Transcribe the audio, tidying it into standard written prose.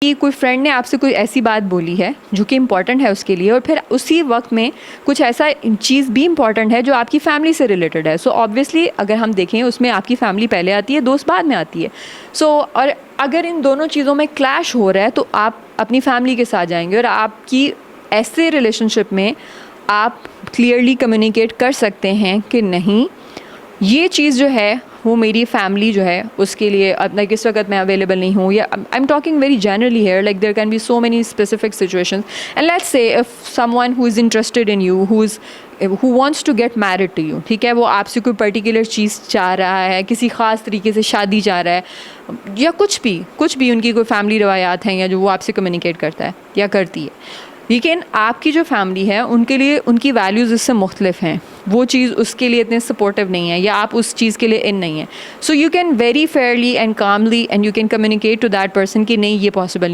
कि कोई फ्रेंड ने आपसे कोई ऐसी बात बोली है जो कि इम्पॉर्टेंट है उसके लिए, और फिर उसी वक्त में कुछ ऐसा चीज़ भी इम्पॉर्टेंट है जो आपकी फैमिली से रिलेटेड है। सो ऑब्वियसली अगर हम देखें उसमें आपकी फैमिली पहले आती है, दोस्त बाद में आती है। सो और अगर इन दोनों चीज़ों में क्लैश हो रहा है तो आप अपनी फैमिली के साथ जाएंगे, और आपकी ऐसे रिलेशनशिप में आप क्लियरली कम्युनिकेट कर सकते हैं कि नहीं, ये चीज़ जो है वो मेरी फैमिली जो है उसके लिए अब लाइक इस वक्त मैं अवेलेबल नहीं हूँ, या I am talking very generally here, like there can be so many specific situations and let's say if someone who is interested in you, who wants to get married to you, ठीक है, वो आपसे कोई particular चीज़ चाह रहा है, किसी ख़ास तरीके से शादी चाह रहा है, या कुछ भी उनकी कोई फैमिली रवायात हैं या जो वो आपसे कम्युनिकेट करता है या करती है, लेकिन आपकी जो फैमिली है उनके लिए उनकी वैल्यूज़ इससे मुख्तलिफ हैं, वो चीज़ उसके लिए इतने सपोर्टिव नहीं है, या आप उस चीज़ के लिए इन नहीं है। So you can very fairly and calmly and you can communicate to that person कि नहीं, ये पॉसिबल